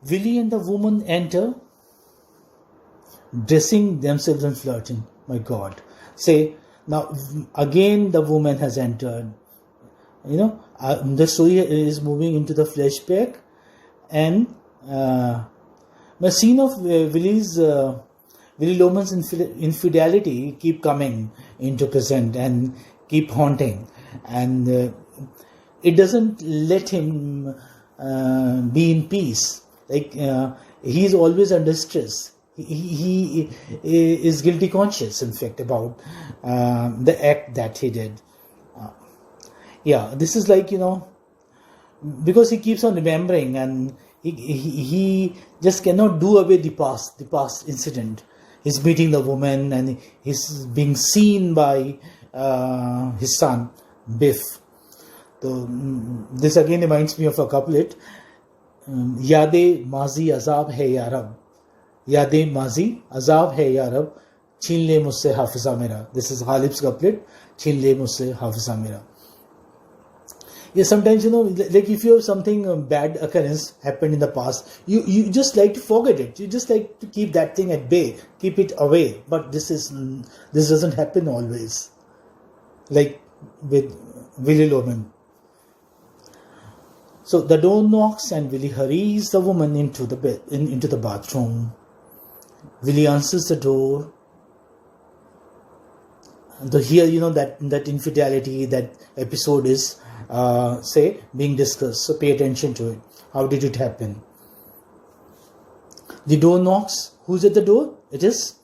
Willie and the woman enter, dressing themselves and flirting. My God. Say, now again the woman has entered. The story is moving into the flashback, and the scene of Willie Loman's infidelity keep coming into present and keep haunting, and it doesn't let him be in peace. Like he is always under stress. He is guilty conscious, in fact, about the act that he did. This is like, because he keeps on remembering, and he just cannot do away the past incident. He's meeting the woman, and he's being seen by his son Biff. So this again reminds me of a couplet. Yade mazi azab hai yarab, yade mazi azab hai yarab, छीन ले मुझसे हाफिजा मेरा. This is Ghalib's couplet. छीन ले मुझसे हाफिजा मेरा. Yeah, sometimes, like if you have something bad occurrence happened in the past, you just like to forget it. You just like to keep that thing at bay, keep it away. But this doesn't happen always. Like with Willie Loman. So the door knocks and Willie hurries the woman into the bed, into the bathroom. Willie answers the door. And here, that infidelity, that episode is being discussed. So pay attention to it. How did it happen? The door knocks. Who's at the door? It is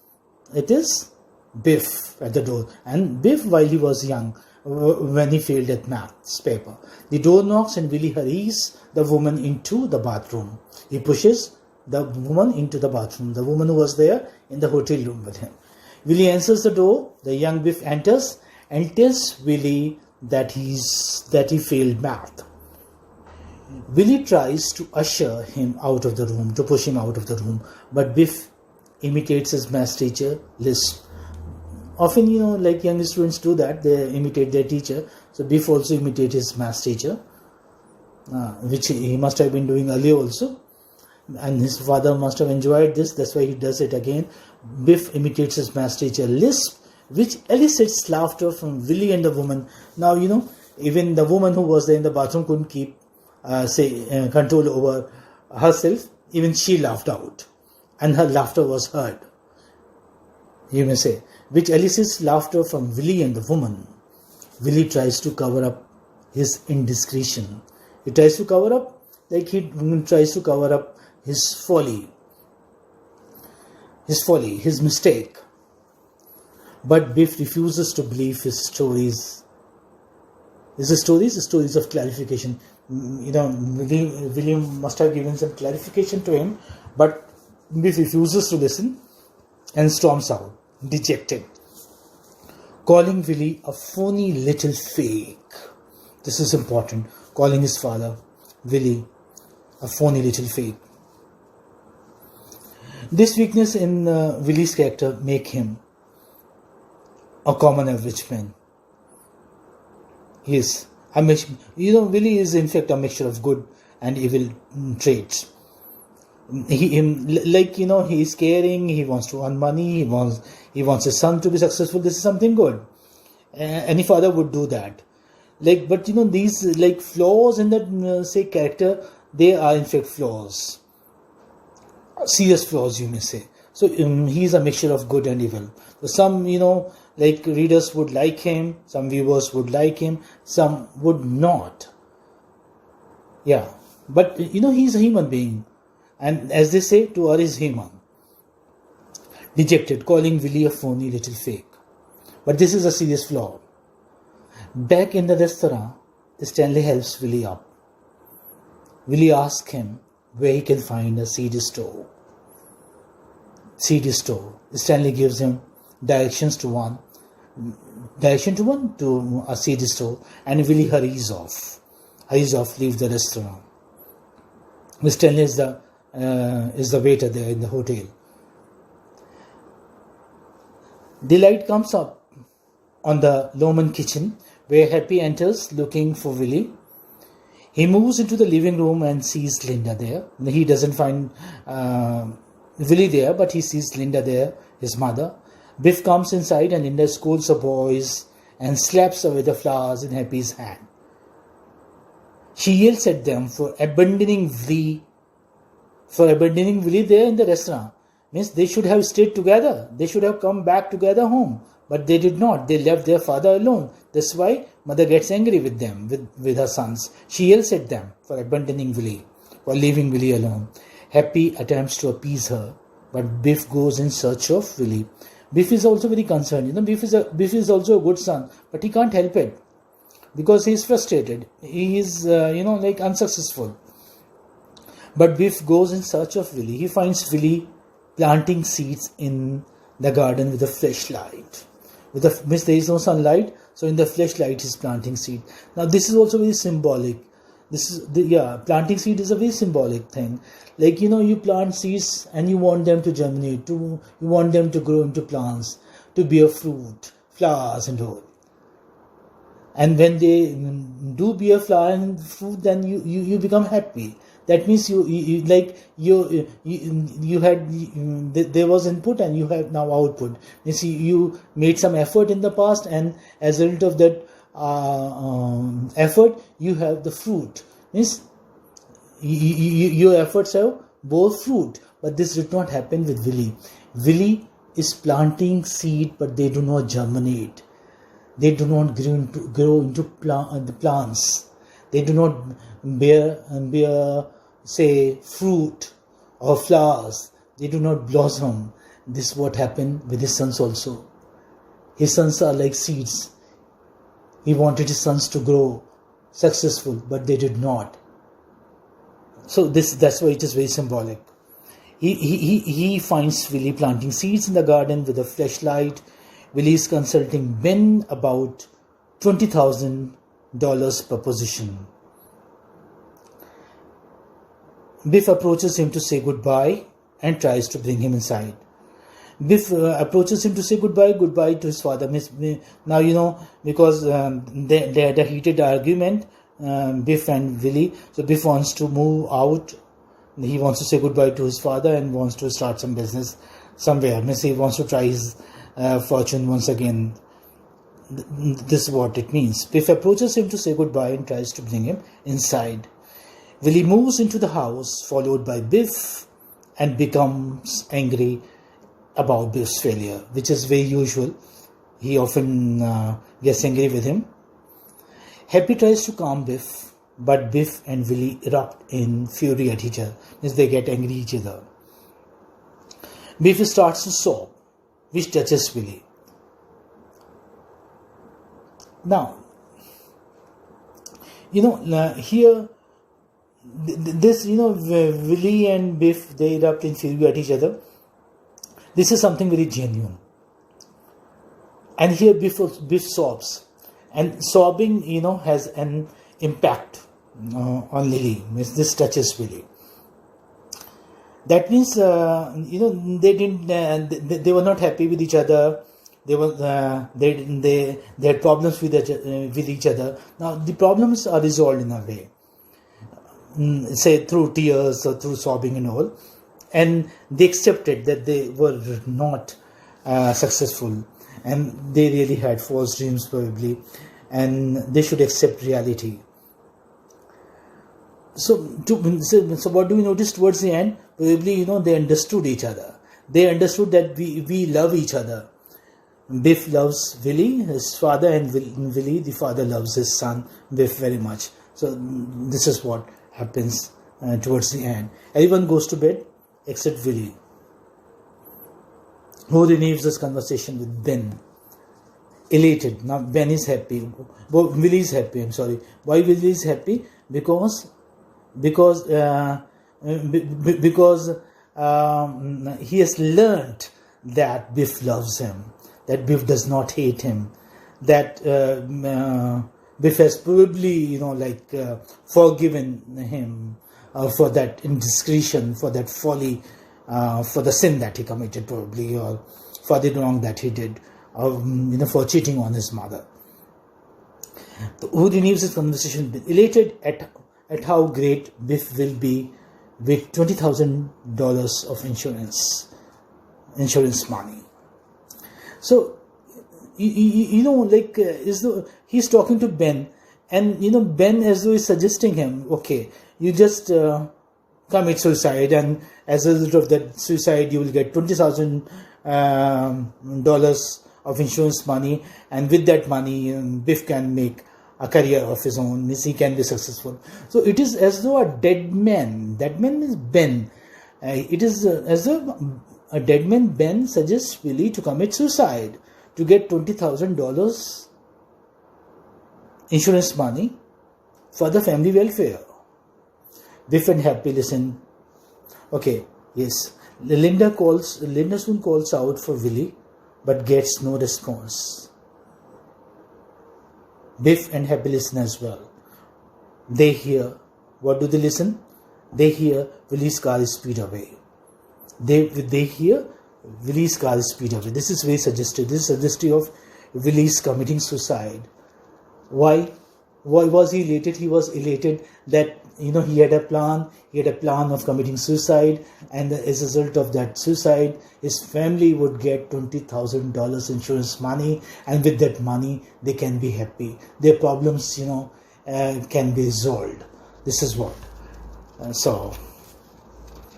Biff at the door. And Biff, while he was young, when he failed at maths paper. The door knocks and Willie hurries the woman into the bathroom. He pushes the woman into the bathroom. The woman who was there in the hotel room with him. Willie answers the door. The young Biff enters and tells Willie that he failed math. Willie tries to usher him out of the room, to push him out of the room, but Biff imitates his math teacher, lisp. Often, like young students do that, they imitate their teacher. So Biff also imitates his math teacher, which he must have been doing earlier also. And his father must have enjoyed this, that's why he does it again. Biff imitates his math teacher, lisp, which elicits laughter from Willie and the woman. Now, even the woman who was there in the bathroom couldn't keep, control over herself. Even she laughed out. And her laughter was heard, you may say, which elicits laughter from Willie and the woman. Willie tries to cover up his indiscretion. He tries to cover up, like he tries to cover up his folly, his mistake. But Biff refuses to believe his stories. His stories of clarification. William must have given some clarification to him, but Biff refuses to listen and storms out, dejected, calling Willie a phony little fake. This is important. Calling his father, Willie, a phony little fake. This weakness in Willie's character make him a common average man. He is a mixture. Willie is in fact a mixture of good and evil traits. He is caring. He wants to earn money. He wants his son to be successful. This is something good. Any father would do that. But these flaws in that character, they are in fact flaws, serious flaws, you may say. So he is a mixture of good and evil. So some readers would like him, some viewers would like him, some would not. Yeah, but he's a human being, and as they say, to err is human. Dejected, calling Willie a phony little fake. But this is a serious flaw. Back in the restaurant, Stanley helps Willie up. Willie asks him where he can find a CD store. Stanley gives him direction to a CD store, and Willie hurries off, leaves the restaurant. Stanley is the waiter there in the hotel. The light comes up on the Loman kitchen, where Happy enters looking for Willie. He moves into the living room and sees Linda there. He doesn't find Willie there, but he sees Linda there, his mother. Biff comes inside and Linda scolds the boys and slaps away the flowers in Happy's hand. She yells at them for abandoning Willie there in the restaurant. Means they should have stayed together. They should have come back together home. But they did not. They left their father alone. That's why mother gets angry with them, with her sons. She yells at them for abandoning Willie, for leaving Willie alone. Happy attempts to appease her, but Biff goes in search of Willie. Biff is also very concerned. Biff is also a good son, but he can't help it because he is frustrated. He is, unsuccessful. But Biff goes in search of Willie. He finds Willie planting seeds in the garden with a flashlight. There is no sunlight, so in the flashlight he's planting seed. Now this is also very symbolic. Planting seed is a very symbolic thing. Like, you plant seeds and you want them to germinate, you want them to grow into plants, to bear fruit, flowers and all. And when they do bear flower and fruit, then you become happy. That means there was input and you have now output. You see, you made some effort in the past, and as a result of that effort, you have the fruit. Means your efforts have bore fruit. But this did not happen with Willie. Willie is planting seed, but they do not germinate. They do not grow into the plants. They do not bear say fruit or flowers. They do not blossom. This is what happened with his sons also. His sons are like seeds. He wanted his sons to grow successful, but they did not. So that's why it is very symbolic. He finds Willie planting seeds in the garden with a flashlight. Willie is consulting Ben about $20,000 per position. Biff approaches him to say goodbye and tries to bring him inside. Biff approaches him to say goodbye to his father. Now, because they had a heated argument, Biff and Willie. So Biff wants to move out. He wants to say goodbye to his father and wants to start some business somewhere. He wants to try his fortune once again. This is what it means. Biff approaches him to say goodbye and tries to bring him inside. Willie moves into the house, followed by Biff, and becomes angry about Biff's failure, which is very usual. He often gets angry with him. Happy tries to calm Biff, but Biff and Willie erupt in fury at each other as they get angry at each other. Biff starts to sob, which touches Willie. Now, here, Willie and Biff, they erupt in fury at each other. This is something very genuine. And here Biff sobs. And sobbing, has an impact on Lily. This touches Willie. That means, they were not happy with each other. They had problems with each other. Now, the problems are resolved in a way. Say through tears or through sobbing and all. And they accepted that they were not successful. And they really had false dreams probably. And they should accept reality. So what do we notice towards the end? Probably, they understood each other. They understood that we love each other. Biff loves Willie, his father, and Willie, the father, loves his son, Biff, very much. So this is what happens towards the end. Everyone goes to bed except Willie, who renews this conversation with Ben. Elated. Now Ben is happy. Willie is happy. I'm sorry. Why Willie is happy? Because he has learned that Biff loves him, that Biff does not hate him, that Biff has probably, forgiven him for that indiscretion, for that folly, for the sin that he committed probably, or for the wrong that he did, for cheating on his mother. Who renews his conversation, elated at at how great Biff will be with $20,000 of insurance money. So, he's talking to Ben, and Ben, as though is suggesting him, okay, you just commit suicide, and as a result of that suicide, you will get $20,000 of insurance money, and with that money, Biff can make a career of his own, means he can be successful. So it is as though a dead man, that man is Ben, it is as though a dead man, Ben, suggests Willie to commit suicide to get $20,000 insurance money for the family welfare. Biff and Happy listen. Okay, yes. Linda soon calls out for Willie, but gets no response. Biff and Happy listen as well. They hear. What do they listen? They hear Willie's car is speed away. They hear Willie's car is speed away. This is very suggestive. This is suggestive of Willie's committing suicide. Why was he elated? He was elated that he had a plan. He had a plan of committing suicide, and as a result of that suicide, his family would get $20,000 insurance money, and with that money, they can be happy. Their problems, can be resolved. This is what. So,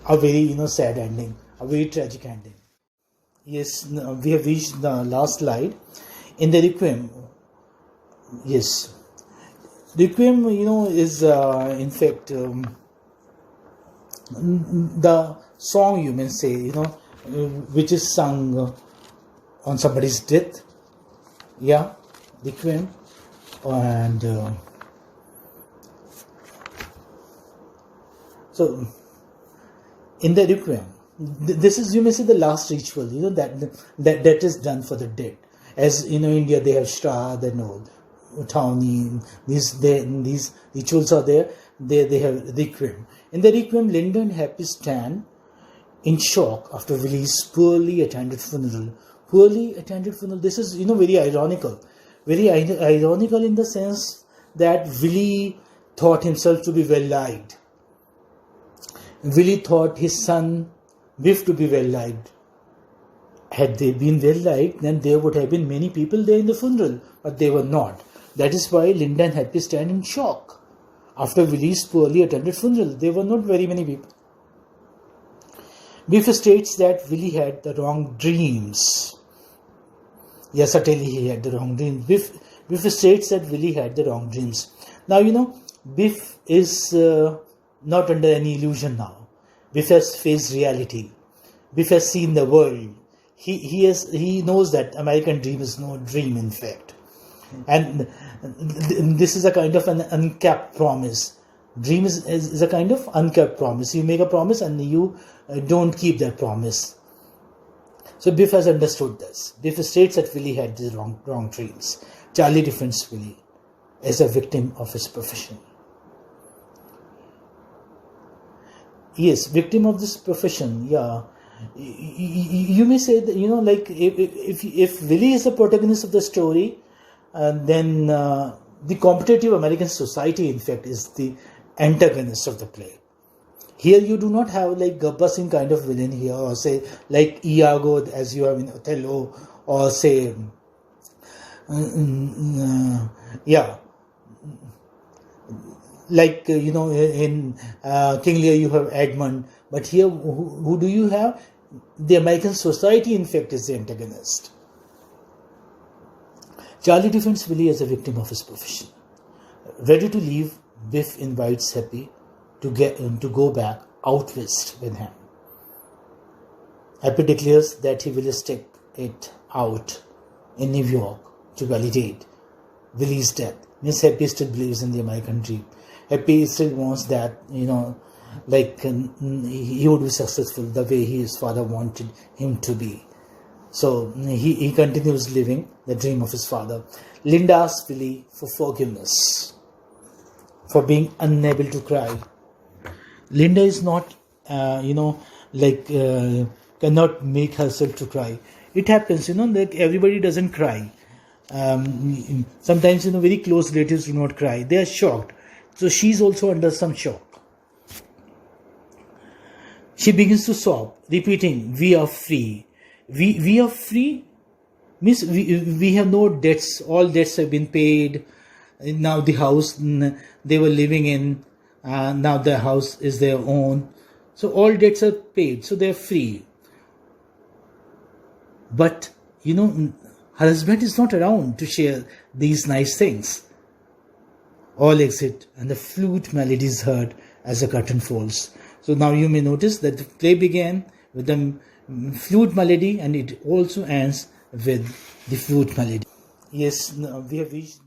a very sad ending, a very tragic ending. Yes, we have reached the last slide. In the Requiem, yes. Requiem, is in fact the song, you may say, which is sung on somebody's death. Yeah, Requiem. And so in the Requiem, this is, you may say, the last ritual, that is done for the dead. As India, they have Shraddh and all. Tawni, these rituals are there. They have Requiem. In the Requiem, Linda and Happy stand in shock after Willie's poorly attended funeral. This is very ironical. Very ironical in the sense that Willie thought himself to be well liked. Willie thought his son Biff to be well liked. Had they been well liked, then there would have been many people there in the funeral, but they were not. That is why Linda and Happy stand in shock. After Willie's poorly attended funeral, there were not very many people. Biff states that Willie had the wrong dreams. Yes, certainly he had the wrong dreams. Biff states that Willie had the wrong dreams. Now, Biff is not under any illusion now. Biff has faced reality. Biff has seen the world. He knows that American dream is no dream, in fact. And this is a kind of an uncapped promise. Dream is a kind of uncapped promise. You make a promise and you don't keep that promise. So Biff has understood this. Biff states that Willie had the wrong dreams. Charlie defends Willie as a victim of his profession. Yes, victim of this profession, yeah. You may say that, if Willie is the protagonist of the story, then the competitive American society, in fact, is the antagonist of the play. Here you do not have like Gabbar Singh kind of villain here, or say like Iago as you have in Othello, or say like in King Lear you have Edmund, but here who do you have? The American society, in fact, is the antagonist. Charlie defends Willie as a victim of his profession. Ready to leave, Biff invites Happy to go back out west with him. Happy declares that he will stick it out in New York to validate Willie's death. Miss Happy still believes in the American dream. Happy still wants that, he would be successful the way his father wanted him to be. So he continues living the dream of his father. Linda asks Willie for forgiveness for being unable to cry. Linda is not, cannot make herself to cry. It happens, everybody doesn't cry. Sometimes, very close relatives do not cry. They are shocked. So she's also under some shock. She begins to sob, repeating, "We are free. We are free? Means we have no debts. All debts have been paid. Now the house they were living in, now the house is their own. So all debts are paid. So they're free." But, her husband is not around to share these nice things. All exit and the flute melody is heard as the curtain falls. So now you may notice that the play began with the flute melody and it also ends with the flute melody. Yes, we have reached